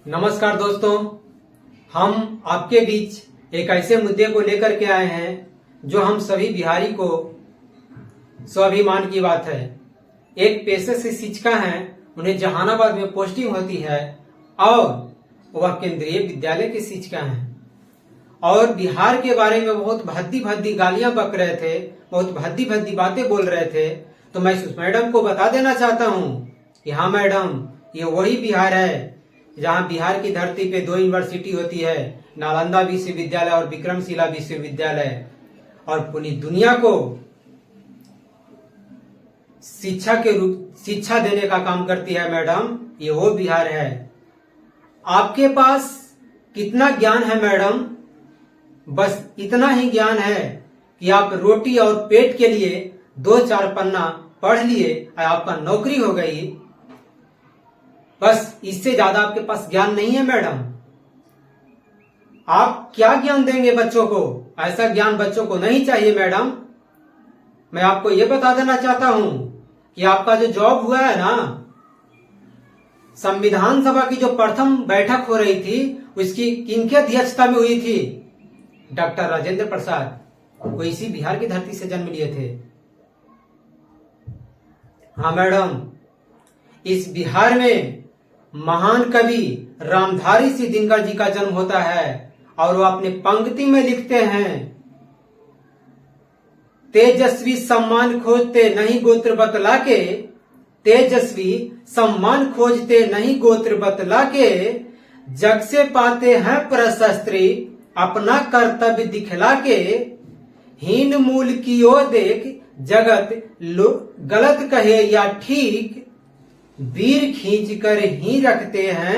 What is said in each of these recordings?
नमस्कार दोस्तों, हम आपके बीच एक ऐसे मुद्दे को लेकर के आए हैं जो हम सभी बिहारी को स्वाभिमान की बात है। एक पेशे से शिक्षिका हैं, उन्हें जहानाबाद में पोस्टिंग होती है और वह केंद्रीय विद्यालय की शिक्षिका हैं और बिहार के बारे में बहुत भद्दी भद्दी गालियां बक रहे थे, बहुत भद्दी भद्दी बातें बोल रहे थे। तो मैं उस मैडम को बता देना चाहता हूं कि हाँ मैडम, ये वही बिहार है जहां बिहार की धरती पे 2 यूनिवर्सिटी होती है, नालंदा विश्वविद्यालय और विक्रमशिला विश्वविद्यालय, और पूरी दुनिया को शिक्षा देने का काम करती है मैडम। ये वो बिहार है। आपके पास कितना ज्ञान है मैडम? बस इतना ही ज्ञान है कि आप रोटी और पेट के लिए 2-4 पन्ना पढ़ लिए और आपका नौकरी हो गई। बस इससे ज्यादा आपके पास ज्ञान नहीं है मैडम। आप क्या ज्ञान देंगे बच्चों को? ऐसा ज्ञान बच्चों को नहीं चाहिए मैडम। मैं आपको यह बता देना चाहता हूं कि आपका जो जॉब हुआ है ना, संविधान सभा की जो प्रथम बैठक हो रही थी उसकी किनकी अध्यक्षता में हुई थी? डॉक्टर राजेंद्र प्रसाद। वो इसी बिहार की धरती से जन्म लिए थे। हाँ मैडम, इस बिहार में महान कवि रामधारी सिंह दिनकर जी का जन्म होता है और वो अपने पंक्ति में लिखते हैं, तेजस्वी सम्मान खोजते नहीं गोत्र बतला के, तेजस्वी सम्मान खोजते नहीं गोत्र बतला के, जग से पाते हैं प्रशस्त्रि अपना कर्तव्य दिखला के, हीन मूल की ओर देख जगत गलत कहे या ठीक, वीर खींच कर ही रखते हैं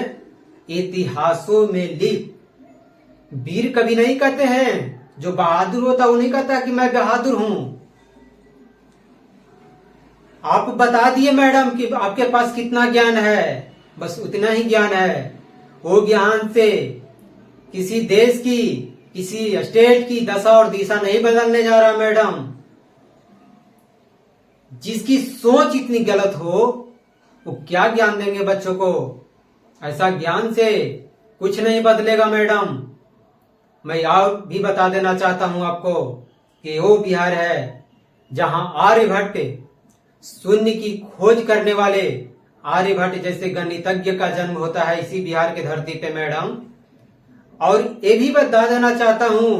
इतिहासों में लिख। वीर कभी नहीं कहते हैं, जो बहादुर होता वो नहीं कहता कि मैं बहादुर हूं। आप बता दिए मैडम कि आपके पास कितना ज्ञान है, बस उतना ही ज्ञान है। वो ज्ञान से किसी देश की, किसी स्टेट की दशा और दिशा नहीं बदलने जा रहा मैडम। जिसकी सोच इतनी गलत हो वो क्या ज्ञान देंगे बच्चों को? ऐसा ज्ञान से कुछ नहीं बदलेगा मैडम। मैं और भी बता देना चाहता हूं आपको कि वो बिहार है जहां आर्यभट्ट, शून्य की खोज करने वाले आर्यभट्ट जैसे गणितज्ञ का जन्म होता है इसी बिहार की धरती पे मैडम। और ये भी बता देना चाहता हूं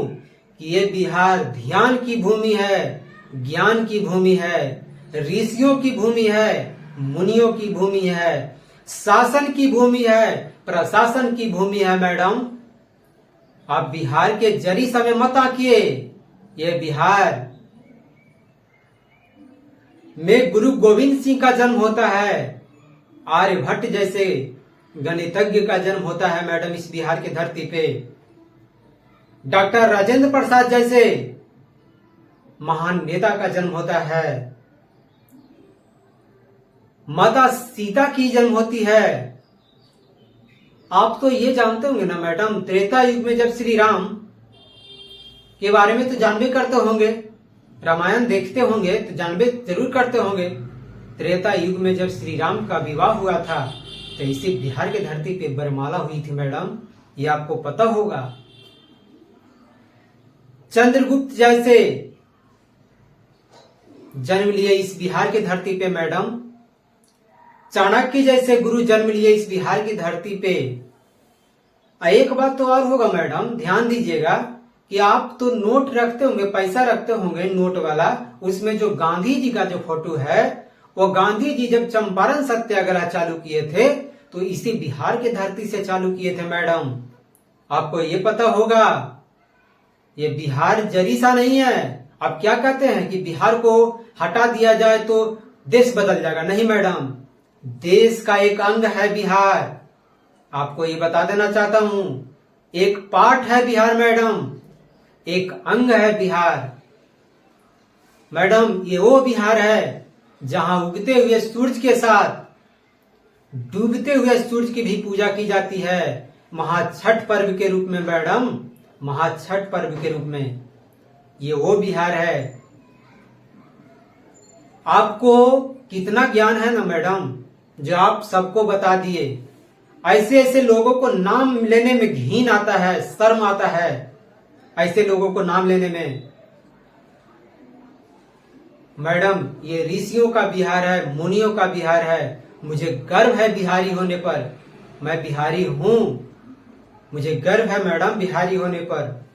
कि ये बिहार ध्यान की भूमि है, ज्ञान की भूमि है, ऋषियों की भूमि है, मुनियों की भूमि है, शासन की भूमि है, प्रशासन की भूमि है मैडम। आप बिहार के जरी समय मत आकिए। ये बिहार में गुरु गोविंद सिंह का जन्म होता है, आर्यभट्ट जैसे गणितज्ञ का जन्म होता है मैडम इस बिहार की धरती पे। डॉक्टर राजेंद्र प्रसाद जैसे महान नेता का जन्म होता है। माता सीता की जन्म होती है। आप तो ये जानते होंगे ना मैडम, त्रेता युग में जब श्री राम के बारे में तो जानबे करते होंगे, रामायण देखते होंगे तो जानबे जरूर करते होंगे। त्रेता युग में जब श्री राम का विवाह हुआ था तो इसी बिहार की धरती पे बरमाला हुई थी मैडम, ये आपको पता होगा। चंद्रगुप्त जैसे जन्म लिए इस बिहार की धरती पे मैडम। चाणक्य जैसे गुरु जन्म लिए इस बिहार की धरती पे। एक बात तो और होगा मैडम, ध्यान दीजिएगा कि आप तो नोट रखते होंगे, पैसा रखते होंगे नोट वाला, उसमें जो गांधी जी का जो फोटो है, वो गांधी जी जब चंपारण सत्याग्रह चालू किए थे तो इसी बिहार की धरती से चालू किए थे मैडम। आपको ये पता होगा, ये बिहार जरी सा नहीं है। आप क्या कहते हैं कि बिहार को हटा दिया जाए तो देश बदल जाएगा? नहीं मैडम, देश का एक अंग है बिहार। आपको ये बता देना चाहता हूं, एक पार्ट है बिहार मैडम, एक अंग है बिहार मैडम। ये वो बिहार है जहां उगते हुए सूरज के साथ डूबते हुए सूरज की भी पूजा की जाती है, महाछठ पर्व के रूप में मैडम, महाछठ पर्व के रूप में। ये वो बिहार है। आपको कितना ज्ञान है ना मैडम, जो आप सबको बता दिए। ऐसे ऐसे लोगों को नाम लेने में घिन आता है, शर्म आता है, ऐसे लोगों को नाम लेने में। मैडम, ये ऋषियों का बिहार है, मुनियों का बिहार है। मुझे गर्व है बिहारी होने पर। मैं बिहारी हूं, मुझे गर्व है मैडम बिहारी होने पर।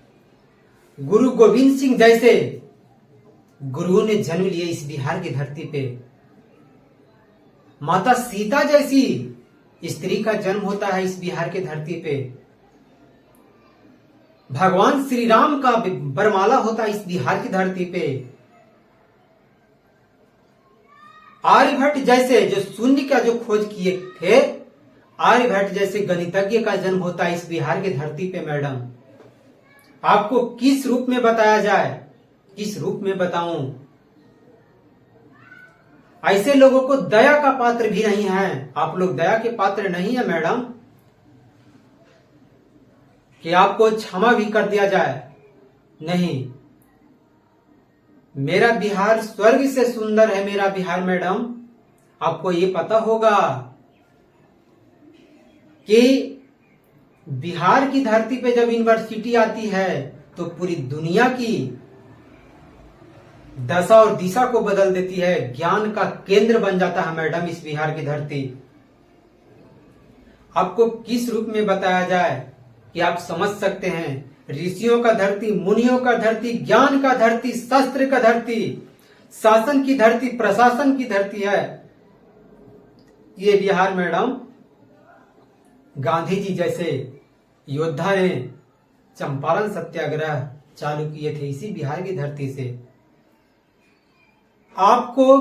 गुरु गोविंद सिंह जैसे गुरुओं ने जन्म लिए इस बिहार की धरती पे। माता सीता जैसी स्त्री का जन्म होता है इस बिहार की धरती पे। भगवान श्री राम का बरमाला होता है इस बिहार की धरती पे। आर्यभट्ट जैसे जो शून्य का जो खोज किए थे, आर्यभट्ट जैसे गणितज्ञ का जन्म होता है इस बिहार की धरती पे। मैडम, आपको किस रूप में बताया जाए, किस रूप में बताऊं? ऐसे लोगों को दया का पात्र भी नहीं है। आप लोग दया के पात्र नहीं है मैडम, कि आपको क्षमा भी कर दिया जाए। नहीं, मेरा बिहार स्वर्ग से सुंदर है मेरा बिहार। मैडम, आपको ये पता होगा कि बिहार की धरती पे जब यूनिवर्सिटी आती है तो पूरी दुनिया की दशा और दिशा को बदल देती है। ज्ञान का केंद्र बन जाता है मैडम इस बिहार की धरती। आपको किस रूप में बताया जाए कि आप समझ सकते हैं? ऋषियों का धरती, मुनियों का धरती, ज्ञान का धरती, शास्त्र का धरती, शासन की धरती, प्रशासन की धरती है ये बिहार। मैडम, गांधी जी जैसे योद्धा ने चंपारण सत्याग्रह चालू किए थे इसी बिहार की धरती से। आपको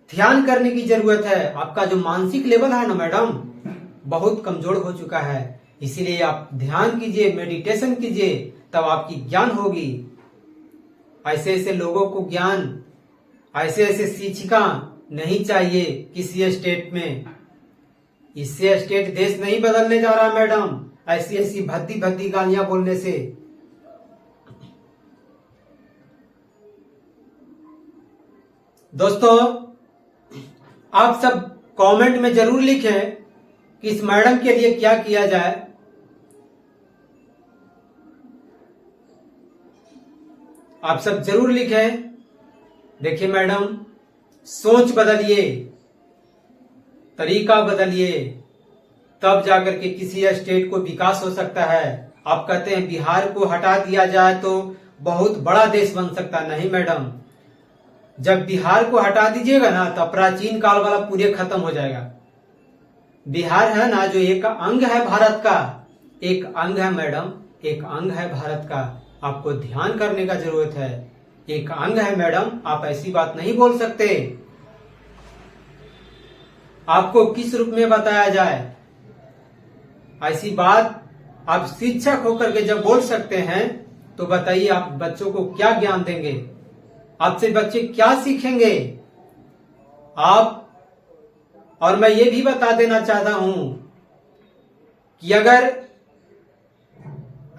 ध्यान करने की जरूरत है। आपका जो मानसिक लेवल है ना मैडम, बहुत कमजोर हो चुका है। इसीलिए आप ध्यान कीजिए, मेडिटेशन कीजिए, तब आपकी ज्ञान होगी। ऐसे ऐसे लोगों को ज्ञान, ऐसे ऐसे शिक्षिका नहीं चाहिए किसी स्टेट में। इससे स्टेट देश नहीं बदलने जा रहा मैडम, ऐसी ऐसी भद्दी भद्दी गालियां बोलने से। दोस्तों, आप सब कमेंट में जरूर लिखें कि इस मैडम के लिए क्या किया जाए। आप सब जरूर लिखें। देखिए मैडम, सोच बदलिए, तरीका बदलिए, तब जाकर के किसी स्टेट को विकास हो सकता है। आप कहते हैं बिहार को हटा दिया जाए तो बहुत बड़ा देश बन सकता। नहीं मैडम, जब बिहार को हटा दीजिएगा ना तो प्राचीन काल वाला पूरे खत्म हो जाएगा। बिहार है ना जो एक अंग है भारत का, एक अंग है मैडम, एक अंग है भारत का। आपको ध्यान करने का जरूरत है। एक अंग है मैडम, आप ऐसी बात नहीं बोल सकते। आपको किस रूप में बताया जाए? ऐसी बात आप शिक्षक होकर के जब बोल सकते हैं तो बताइए आप बच्चों को क्या ज्ञान देंगे? आपसे बच्चे क्या सीखेंगे? आप, और मैं ये भी बता देना चाहता हूं कि अगर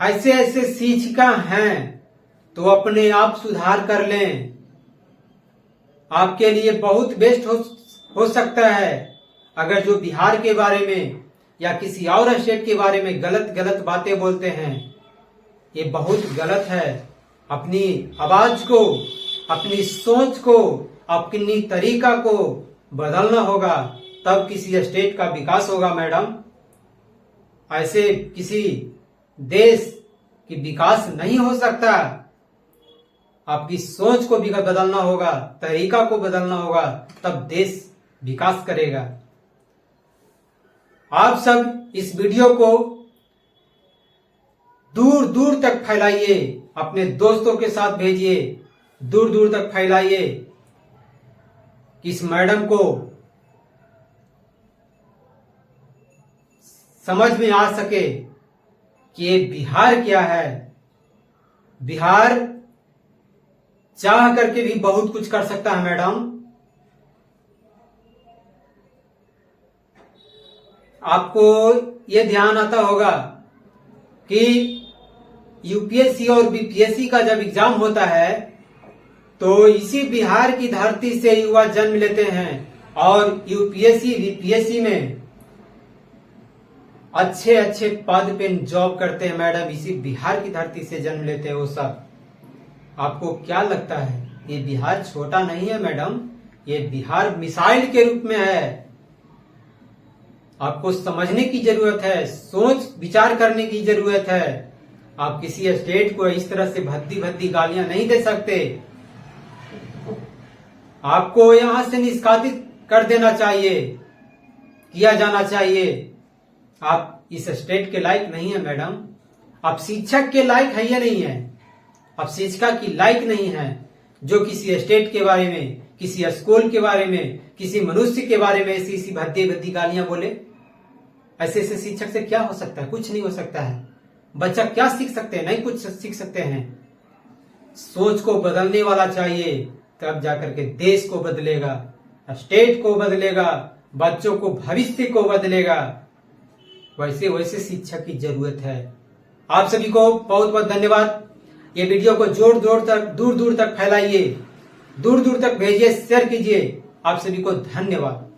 ऐसे ऐसे शिक्षिका हैं तो अपने आप सुधार कर लें। आपके लिए बहुत बेस्ट हो सकता है। अगर जो बिहार के बारे में या किसी और स्टेट के बारे में गलत गलत बातें बोलते हैं, ये बहुत गलत है। अपनी आवाज को, अपनी सोच को, अपनी तरीका को बदलना होगा, तब किसी स्टेट का विकास होगा मैडम। ऐसे किसी देश की विकास नहीं हो सकता। आपकी सोच को भी बदलना होगा, तरीका को बदलना होगा, तब देश विकास करेगा। आप सब इस वीडियो को दूर दूर तक फैलाइए, अपने दोस्तों के साथ भेजिए, दूर दूर तक फैलाइए कि इस मैडम को समझ में आ सके कि ये बिहार क्या है। बिहार चाह करके भी बहुत कुछ कर सकता है मैडम। आपको ये ध्यान आता होगा कि यूपीएससी और बीपीएससी का जब एग्जाम होता है तो इसी बिहार की धरती से युवा जन्म लेते हैं और यूपीएससी बीपीएससी में अच्छे अच्छे पद पे जॉब करते हैं मैडम, इसी बिहार की धरती से जन्म लेते हैं वो सब। आपको क्या लगता है ये बिहार छोटा नहीं है मैडम, ये बिहार मिसाइल के रूप में है। आपको समझने की जरूरत है, सोच विचार करने की जरूरत है। आप किसी स्टेट को इस तरह से भद्दी भद्दी गालियां नहीं दे सकते। आपको यहां से निष्कासित कर देना चाहिए, किया जाना चाहिए। आप इस स्टेट के लायक नहीं है मैडम, आप शिक्षक के लायक है या नहीं है, आप शिक्षिका की लायक नहीं है जो किसी स्टेट के बारे में, किसी स्कूल के बारे में, किसी मनुष्य के बारे में ऐसी भद्दी भद्दी गालियां बोले। ऐसे ऐसे शिक्षक से क्या हो सकता है? कुछ नहीं हो सकता है। बच्चा क्या सीख सकते हैं? नहीं कुछ सीख सकते हैं। सोच को बदलने वाला चाहिए, तब जाकर के देश को बदलेगा, स्टेट को बदलेगा, बच्चों को, भविष्य को बदलेगा। वैसे वैसे शिक्षक की जरूरत है। आप सभी को बहुत बहुत धन्यवाद। ये वीडियो को दूर दूर तक फैलाइए, दूर दूर तक भेजिए, शेयर कीजिए। आप सभी को धन्यवाद।